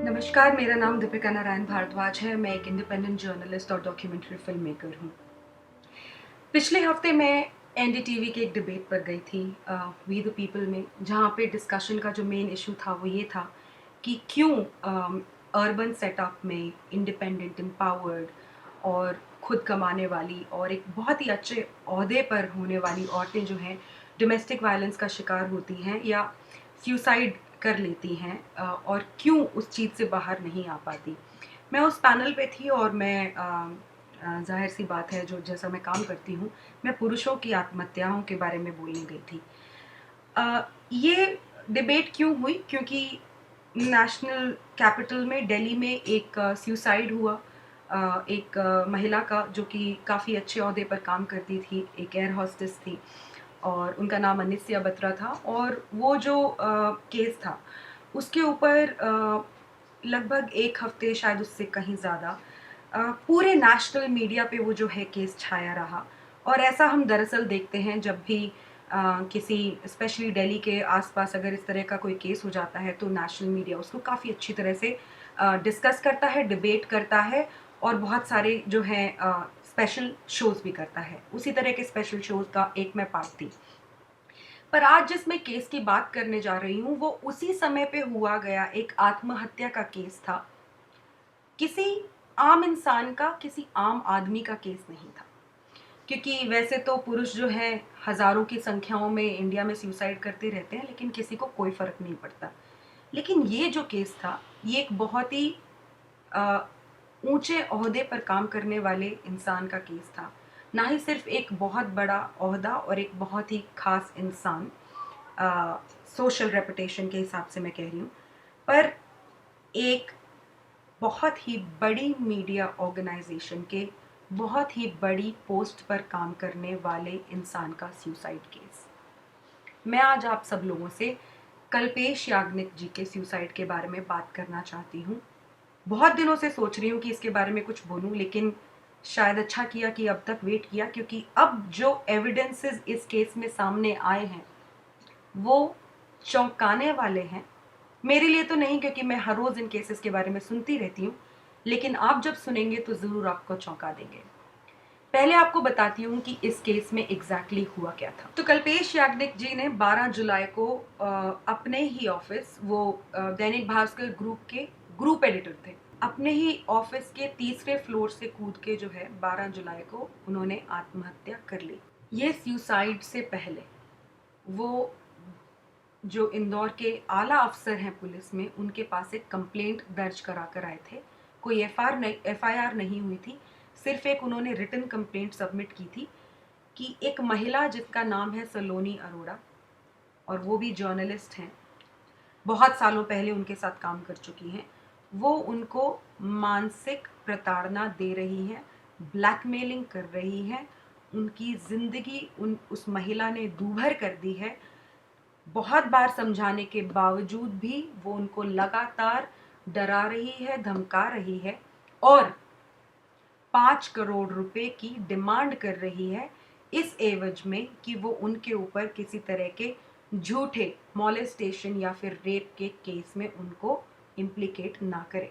नमस्कार, मेरा नाम दीपिका नारायण भारद्वाज है। मैं एक इंडिपेंडेंट जर्नलिस्ट और डॉक्यूमेंट्री फिल्म मेकर हूँ। पिछले हफ्ते मैं एनडीटीवी के एक डिबेट पर गई थी, वी द पीपल में, जहाँ पे डिस्कशन का जो मेन इशू था वो ये था कि क्यों अर्बन सेटअप में इंडिपेंडेंट, एम्पावर्ड और खुद कमाने वाली और एक बहुत ही अच्छे ओहदे पर होने वाली औरतें जो हैं डोमेस्टिक वायलेंस का शिकार होती हैं या सुसाइड कर लेती हैं, और क्यों उस चीज़ से बाहर नहीं आ पाती। मैं उस पैनल पे थी और मैं ज़ाहिर सी बात है, जो जैसा मैं काम करती हूँ, मैं पुरुषों की आत्महत्याओं के बारे में बोलने गई थी। ये डिबेट क्यों हुई? क्योंकि नेशनल कैपिटल में, दिल्ली में एक सुसाइड हुआ, एक महिला का, जो कि काफ़ी अच्छे ओहदे पर काम करती थी, एक एयर होस्टेस थी और उनका नाम अनिस्या बत्रा था। और वो जो केस था उसके ऊपर लगभग 1 हफ्ते, शायद उससे कहीं ज़्यादा, पूरे नेशनल मीडिया पे वो जो है केस छाया रहा। और ऐसा हम दरअसल देखते हैं जब भी किसी, स्पेशली दिल्ली के आसपास अगर इस तरह का कोई केस हो जाता है तो नेशनल मीडिया उसको काफ़ी अच्छी तरह से डिस्कस करता है, डिबेट करता है और बहुत सारे जो हैं स्पेशल शोज़ भी करता है। उसी तरह के स्पेशल शोज़ का एक मैं पार्ट थी। पर आज जिस मैं केस की बात करने जा रही हूँ वो उसी समय पे हुआ गया एक आत्महत्या का केस था। किसी आम इंसान का, किसी आम आदमी का केस नहीं था। क्योंकि वैसे तो पुरुष जो है हज़ारों की संख्याओं में इंडिया में सुसाइड करते रहते हैं, लेकिन किसी को कोई फ़र्क नहीं पड़ता। लेकिन ये जो केस था, ये एक बहुत ही अ, ऊँचे ओहदे पर काम करने वाले इंसान का केस था। ना ही सिर्फ़ एक बहुत बड़ा ओहदा और एक बहुत ही ख़ास इंसान, सोशल रेपुटेशन के हिसाब से मैं कह रही हूँ, पर एक बहुत ही बड़ी मीडिया ऑर्गेनाइजेशन के बहुत ही बड़ी पोस्ट पर काम करने वाले इंसान का सुसाइड केस। मैं आज आप सब लोगों से कल्पेश याग्निक जी के सुसाइड के बारे में बात करना चाहती हूँ। बहुत दिनों से सोच रही हूँ कि इसके बारे में कुछ बोलूँ, लेकिन शायद अच्छा किया कि अब तक वेट किया, क्योंकि अब जो एविडेंसेस इस केस में सामने आए हैं वो चौंकाने वाले हैं। मेरे लिए तो नहीं, क्योंकि मैं हर रोज़ इन केसेस के बारे में सुनती रहती हूँ, लेकिन आप जब सुनेंगे तो ज़रूर आपको चौंका देंगे। पहले आपको बताती हूँ कि इस केस में एग्जैक्टली हुआ क्या था। तो कल्पेश याग्निक जी ने 12 जुलाई को अपने ही ऑफिस, वो दैनिक भास्कर ग्रुप के ग्रुप एडिटर थे, अपने ही ऑफिस के तीसरे फ्लोर से कूद के जो है 12 जुलाई को उन्होंने आत्महत्या कर ली। ये सुसाइड से पहले वो, जो इंदौर के आला अफसर हैं पुलिस में, उनके पास एक कंप्लेंट दर्ज करा कर आए थे। कोई एफआईआर नहीं हुई थी, सिर्फ एक उन्होंने रिटन कंप्लेंट सबमिट की थी कि एक महिला जिसका नाम है सलोनी अरोड़ा, और वो भी जर्नलिस्ट हैं, बहुत सालों पहले उनके साथ काम कर चुकी हैं, वो उनको मानसिक प्रताड़ना दे रही हैं, ब्लैकमेलिंग कर रही हैं, उनकी ज़िंदगी उस महिला ने दूभर कर दी है। बहुत बार समझाने के बावजूद भी वो उनको लगातार डरा रही है, धमका रही है और 5 करोड़ रुपए की डिमांड कर रही है, इस एवज में कि वो उनके ऊपर किसी तरह के झूठे मॉलेस्टेशन या फिर रेप के केस में उनको इम्प्लीकेट ना करे।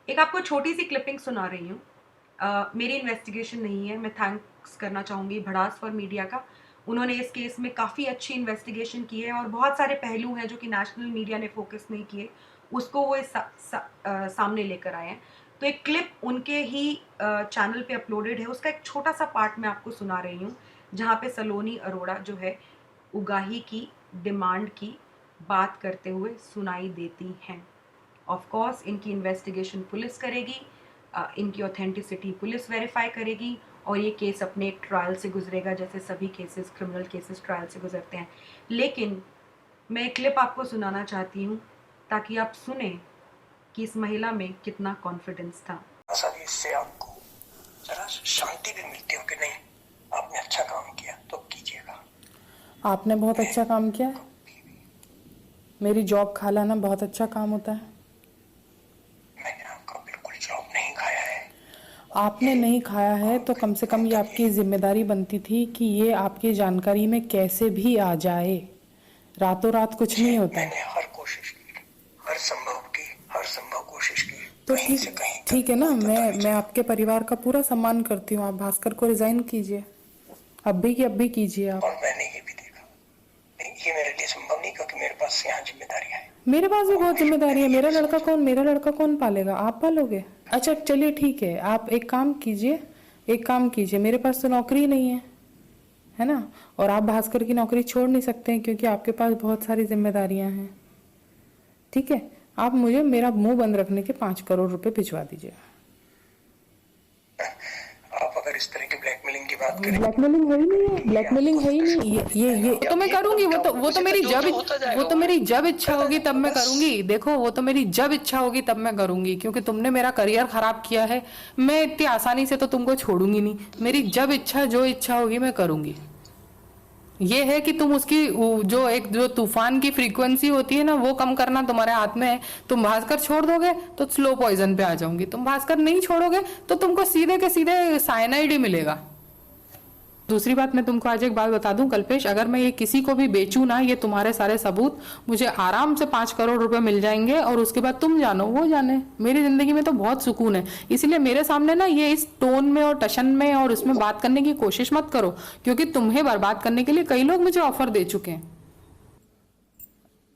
एक आपको छोटी सी क्लिपिंग सुना रही हूँ। मेरी इन्वेस्टिगेशन नहीं है। मैं थैंक्स करना चाहूँगी भड़ास फॉर मीडिया का। उन्होंने इस केस में काफ़ी अच्छी इन्वेस्टिगेशन की है और बहुत सारे पहलू हैं जो कि नेशनल मीडिया ने फोकस नहीं किए, उसको वो सामने लेकर आए हैं। तो एक क्लिप उनके ही चैनल पे अपलोडेड है, उसका एक छोटा सा पार्ट मैं आपको सुना रही हूँ, जहाँ पे सलोनी अरोड़ा जो है उगाही की डिमांड की बात करते हुए सुनाई देती हैं। ऑफ कोर्स इनकी इन्वेस्टिगेशन पुलिस करेगी, इनकी ऑथेंटिसिटी पुलिस वेरीफाई करेगी और ये केस अपने एक ट्रायल से गुजरेगा, जैसे सभी केसेस, क्रिमिनल केसेस ट्रायल से गुजरते हैं। लेकिन मैं एक क्लिप आपको सुनाना चाहती हूँ ताकि आप सुने कि इस महिला में कितना कॉन्फिडेंस था। इससे आपको जरा शांति भी मिलती हो कि नहीं आपने अच्छा काम किया तो कीजिएगा। आपने बहुत अच्छा काम किया है। मेरी जॉब खा लाना बहुत अच्छा काम होता है। मैंने आपका बिल्कुल जॉब नहीं खाया है। आपने नहीं खाया है तो कम से कम ये आपकी जिम्मेदारी बनती थी कि ये आपकी जानकारी में कैसे भी आ जाए। रातों रात कुछ नहीं होता है। मैंने हर कोशिश की, हर संभव कोशिश की, तो कहीं ठीक से कहीं तक ठीक है ना, कोई पता नहीं मैं चला। आपके परिवार का पूरा सम्मान करती हूँ। आप भास्कर को रिजाइन कीजिए, अभी की अभी कीजिए आप। और मैंने ये भी देखा, नहीं, ये मेरे लिए संभव नहीं क्योंकि मेरे पास यहाँ जिम्मेदारियां हैं। मेरे पास भी और बहुत जिम्मेदारी है। मैंने ये भी सोचा। मेरा लड़का कौन पालेगा? आप पालोगे? अच्छा चलिए ठीक है, आप एक काम कीजिए, मेरे पास तो नौकरी नहीं है ना। और आप भास्कर की नौकरी छोड़ नहीं सकते हैं क्योंकि आपके पास बहुत सारी जिम्मेदारियां हैं। ठीक है, आप मुझे मेरा मुंह बंद रखने के 5 करोड़ रुपए भिजवा दीजिए। आप अगर इस तरह की ब्लैकमेलिंग की बात करें, ब्लैकमेलिंग है ही नहीं है, ब्लैकमेलिंग है ही नहीं। ये तो मैं करूंगी, वो तो मेरी जब वो तो मेरी जब इच्छा होगी तब मैं करूंगी। देखो वो तो मेरी जब इच्छा होगी तब मैं करूंगी, क्योंकि तुमने मेरा करियर खराब किया है। मैं इतनी आसानी से तो तुमको छोड़ूंगी नहीं। मेरी जब इच्छा जो इच्छा होगी मैं करूंगी। ये है कि तुम उसकी जो तूफान की फ्रीक्वेंसी होती है ना, वो कम करना तुम्हारे हाथ में है। तुम भास्कर छोड़ दोगे तो स्लो पॉइजन पे आ जाऊंगी, तुम भास्कर नहीं छोड़ोगे तो तुमको सीधे के सीधे साइनाइड ही मिलेगा। दूसरी बात, मैं तुमको आज एक बात बता दूं कल्पेश, अगर मैं ये किसी को भी बेचूं ना, ये तुम्हारे सारे सबूत मुझे आराम से 5 करोड़ रुपए मिल जाएंगे और उसके बाद तुम जानो वो जाने। मेरी जिंदगी में तो बहुत सुकून है। इसलिए मेरे सामने ना ये इस टोन में और टशन में और उसमें बात करने की कोशिश मत करो, क्योंकि तुम्हें बर्बाद करने के लिए कई लोग मुझे ऑफर दे चुके हैं।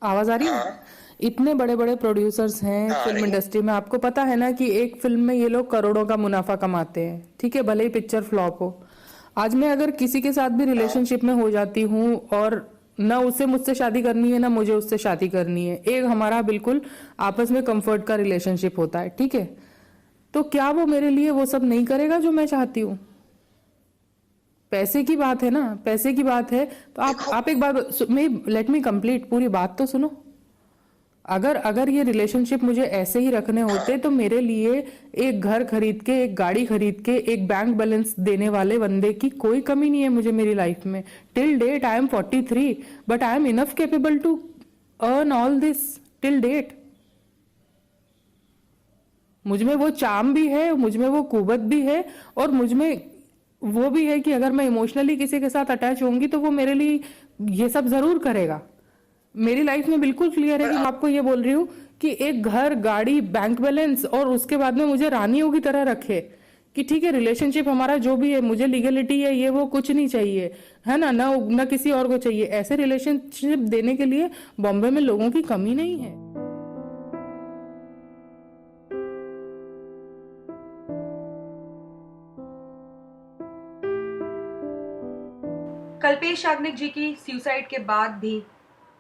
आवाज आ रही है? हाँ इतने बड़े बड़े प्रोड्यूसर्स हैं हाँ, आ फिल्म रही है। इंडस्ट्री में, आपको पता है ना कि एक फिल्म में ये लोग करोड़ों का मुनाफा कमाते हैं। ठीक है, भले ही पिक्चर फ्लॉप हो। आज मैं अगर किसी के साथ भी हाँ रिलेशनशिप में हो जाती हूँ और ना उसे मुझसे शादी करनी है ना मुझे उससे शादी करनी है, एक हमारा बिल्कुल आपस में कंफर्ट का रिलेशनशिप होता है, ठीक है, तो क्या वो मेरे लिए वो सब नहीं करेगा जो मैं चाहती हूँ? पैसे की बात है ना, पैसे की बात है। तो देखो, आप एक बात, लेट मी कंप्लीट, पूरी बात तो सुनो। अगर अगर ये रिलेशनशिप मुझे ऐसे ही रखने होते तो मेरे लिए एक घर खरीद के, एक गाड़ी खरीद के, एक बैंक बैलेंस देने वाले बंदे की कोई कमी नहीं है मुझे मेरी लाइफ में। Till date I am 43, but I am enough capable to earn all this till date. मुझ में वो चार्म भी है, मुझ में वो कुवत भी है, और मुझ में वो भी है कि अगर मैं इमोशनली किसी के साथ अटैच होंगी तो वो मेरे लिए ये सब जरूर करेगा। मेरी लाइफ में बिल्कुल क्लियर है पर कि मैं आपको ये बोल रही हूँ कि एक घर, गाड़ी, बैंक बैलेंस और उसके बाद में मुझे रानियों की तरह रखे। कि ठीक है, रिलेशनशिप हमारा जो भी है, मुझे लीगलिटी है ये वो कुछ नहीं चाहिए, है ना, ना किसी और को चाहिए। ऐसे रिलेशनशिप देने के लिए बॉम्बे में लोगों की कमी नहीं है। कल्पेश याग्निक जी की सुसाइड के बाद भी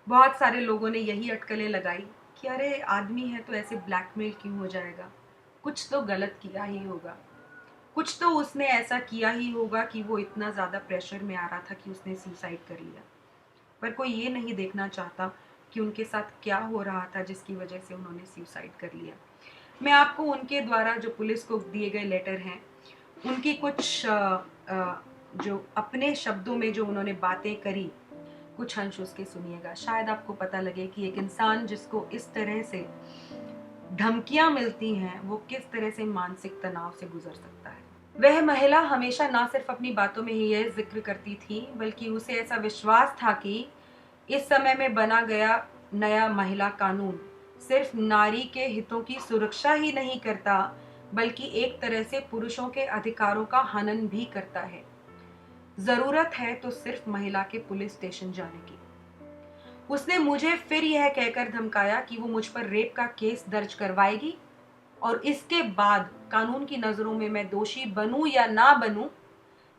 बहुत सारे लोगों ने यही अटकलें लगाई कि अरे आदमी है तो ऐसे ब्लैकमेल क्यों हो जाएगा, कुछ तो गलत किया ही होगा, कुछ तो उसने ऐसा किया ही होगा कि वो इतना ज़्यादा प्रेशर में आ रहा था कि उसने सुसाइड कर लिया। पर कोई ये नहीं देखना चाहता कि उनके साथ क्या हो रहा था जिसकी वजह से उन्होंने सुसाइड कर लिया। मैं आपको उनके द्वारा जो पुलिस को दिए गए लेटर हैं, उनकी कुछ जो अपने शब्दों में जो उन्होंने बातें करी, कुछ अंश उसके सुनिएगा। शायद आपको पता लगे कि एक इंसान जिसको इस तरह से धमकियां मिलती हैं वो किस तरह से मानसिक तनाव से गुजर सकता है। वह महिला हमेशा ना सिर्फ अपनी बातों में ही यह जिक्र करती थी, बल्कि उसे ऐसा विश्वास था कि इस समय में बना गया नया महिला कानून सिर्फ नारी के हितों की सुरक्षा ही नहीं करता, बल्कि एक तरह से पुरुषों के अधिकारों का हनन भी करता है। जरूरत है तो सिर्फ महिला के पुलिस स्टेशन जाने की। उसने मुझे फिर यह कहकर धमकाया कि वो मुझ पर रेप का केस दर्ज करवाएगी और इसके बाद कानून की नजरों में मैं दोषी बनूं या ना बनूं,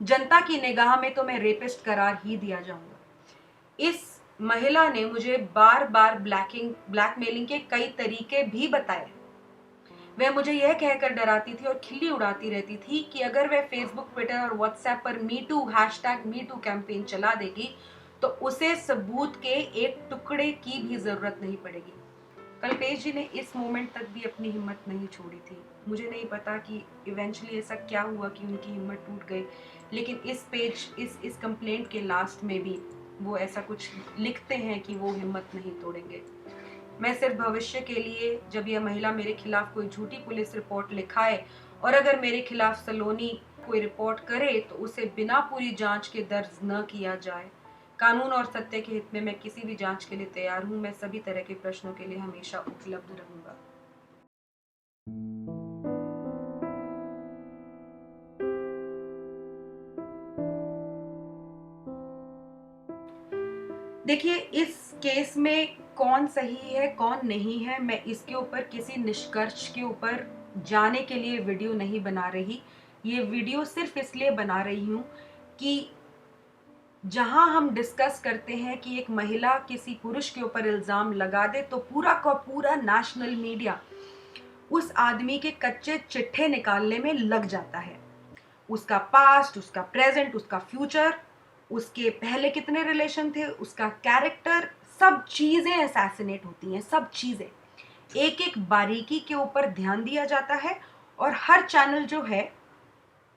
जनता की निगाह में तो मैं रेपिस्ट करार ही दिया जाऊंगा। इस महिला ने मुझे बार बार ब्लैकमेलिंग के कई तरीके भी बताए। वह मुझे यह कहकर डराती थी और खिल्ली उड़ाती रहती थी कि अगर वह फेसबुक, ट्विटर और व्हाट्सएप पर #MeToo कैंपेन चला देगी तो उसे सबूत के एक टुकड़े की भी जरूरत नहीं पड़ेगी। कल्पेश जी ने इस मोमेंट तक भी अपनी हिम्मत नहीं छोड़ी थी। मुझे नहीं पता कि इवेंचुअली ऐसा क्या हुआ कि उनकी हिम्मत टूट गई, लेकिन इस कंप्लेंट के लास्ट में भी वो ऐसा कुछ लिखते हैं कि वो हिम्मत नहीं तोड़ेंगे। मैं सिर्फ भविष्य के लिए, जब यह महिला मेरे खिलाफ कोई झूठी पुलिस रिपोर्ट लिखाए और अगर मेरे खिलाफ सलोनी कोई रिपोर्ट करे तो उसे बिना पूरी जांच के दर्ज न किया जाए। कानून और सत्य के हित में मैं किसी भी जांच के लिए तैयार हूं। मैं सभी तरह के प्रश्नों के लिए हमेशा उपलब्ध रहूंगा। देखिए, इस केस में कौन सही है कौन नहीं है, मैं इसके ऊपर किसी निष्कर्ष के ऊपर जाने के लिए वीडियो नहीं बना रही। ये वीडियो सिर्फ इसलिए बना रही हूँ कि जहां हम डिस्कस करते हैं कि एक महिला किसी पुरुष के ऊपर इल्जाम लगा दे तो पूरा का पूरा नेशनल मीडिया उस आदमी के कच्चे चिट्ठे निकालने में लग जाता है। उसका पास्ट, उसका प्रेजेंट, उसका फ्यूचर, उसके पहले कितने रिलेशन थे, उसका कैरेक्टर, सब चीजें असैसिनेट होती हैं। सब चीजें एक एक बारीकी के ऊपर ध्यान दिया जाता है और हर चैनल जो है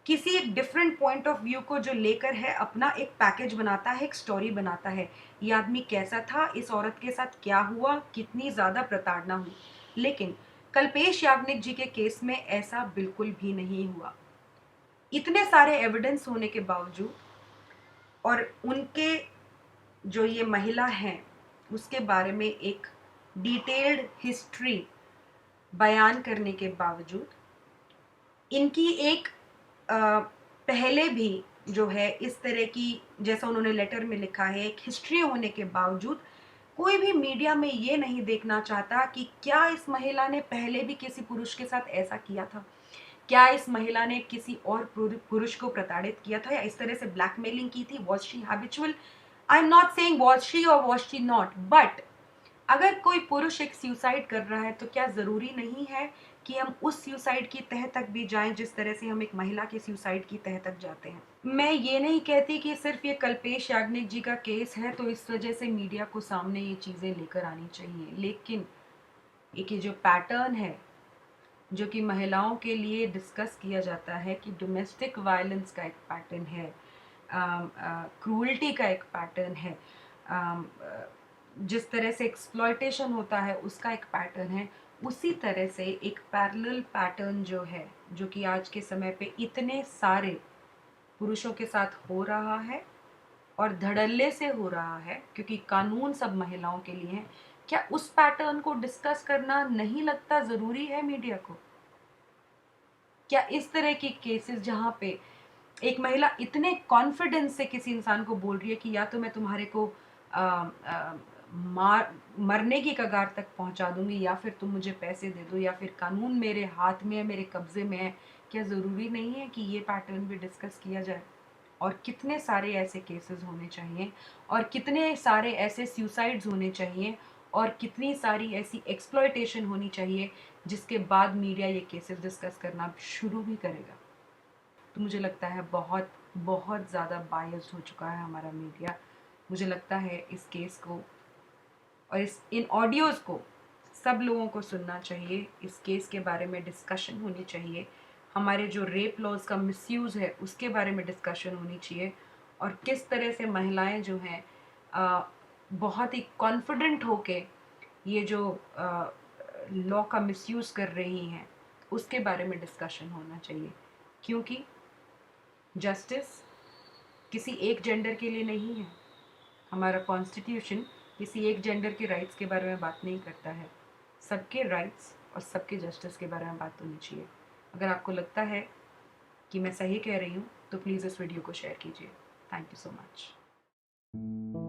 किसी एक डिफरेंट पॉइंट ऑफ व्यू को जो लेकर है अपना एक पैकेज बनाता है, एक स्टोरी बनाता है। ये आदमी कैसा था, इस औरत के साथ क्या हुआ, कितनी ज्यादा प्रताड़ना हुई। लेकिन कल्पेश याग्निक जी के केस में ऐसा बिल्कुल भी नहीं हुआ। इतने सारे एविडेंस होने के बावजूद और उनके जो ये महिला हैं उसके बारे में एक डिटेल्ड हिस्ट्री बयान करने के बावजूद इनकी एक पहले भी जो है इस तरह की, जैसा उन्होंने लेटर में लिखा है, एक हिस्ट्री होने के बावजूद कोई भी मीडिया में ये नहीं देखना चाहता कि क्या इस महिला ने पहले भी किसी पुरुष के साथ ऐसा किया था, क्या इस महिला ने किसी और पुरुष को प्रताड़ित किया था या इस तरह से ब्लैकमेलिंग की थी। Was she habitual? I am not saying was she और वॉज शी नॉट, बट अगर कोई पुरुष एक सुसाइड कर रहा है तो क्या जरूरी नहीं है कि हम उस सुसाइड की तह तक भी जाएं जिस तरह से हम एक महिला के सुसाइड की तह तक जाते हैं। मैं ये नहीं कहती कि सिर्फ ये कल्पेश याग्निक जी का केस है तो इस वजह से मीडिया को सामने ये चीजें लेकर आनी चाहिए, लेकिन एक ये जो पैटर्न है जो कि महिलाओं के लिए डिस्कस किया जाता है कि डोमेस्टिक वायलेंस का एक पैटर्न है, क्रूअल्टी का एक पैटर्न है, जिस तरह से एक्सप्लॉयटेशन होता है उसका एक पैटर्न है, उसी तरह से एक पैरेलल पैटर्न जो है, जो कि आज के समय पे इतने सारे पुरुषों के साथ हो रहा है और धड़ल्ले से हो रहा है क्योंकि कानून सब महिलाओं के लिए है। क्या उस पैटर्न को डिस्कस करना नहीं लगता जरूरी है मीडिया को? क्या इस तरह के केसेस जहां पे एक महिला इतने कॉन्फिडेंस से किसी इंसान को बोल रही है कि या तो मैं तुम्हारे को मरने की कगार तक पहुंचा दूंगी या फिर तुम मुझे पैसे दे दो या फिर कानून मेरे हाथ में है, मेरे कब्जे में है, क्या ज़रूरी नहीं है कि ये पैटर्न भी डिस्कस किया जाए? और कितने सारे ऐसे केसेस होने चाहिए और कितने सारे ऐसे सुसाइड्स होने चाहिए और कितनी सारी ऐसी एक्सप्लॉयटेशन होनी चाहिए जिसके बाद मीडिया ये केसेस डिस्कस करना शुरू भी करेगा। तो मुझे लगता है बहुत बहुत ज़्यादा बायस्ड हो चुका है हमारा मीडिया। मुझे लगता है इस केस को और इन ऑडियोज़ को सब लोगों को सुनना चाहिए। इस केस के बारे में डिस्कशन होनी चाहिए। हमारे जो रेप लॉज का मिसयूज़ है उसके बारे में डिस्कशन होनी चाहिए और किस तरह से महिलाएं जो हैं बहुत ही कॉन्फिडेंट होके ये जो लॉ का मिसयूज़ कर रही हैं उसके बारे में डिस्कशन होना चाहिए, क्योंकि जस्टिस किसी एक जेंडर के लिए नहीं है। हमारा कॉन्स्टिट्यूशन किसी एक जेंडर के राइट्स के बारे में बात नहीं करता है। सबके राइट्स और सबके जस्टिस के बारे में बात होनी चाहिए। अगर आपको लगता है कि मैं सही कह रही हूँ तो प्लीज़ इस वीडियो को शेयर कीजिए। Thank you so much.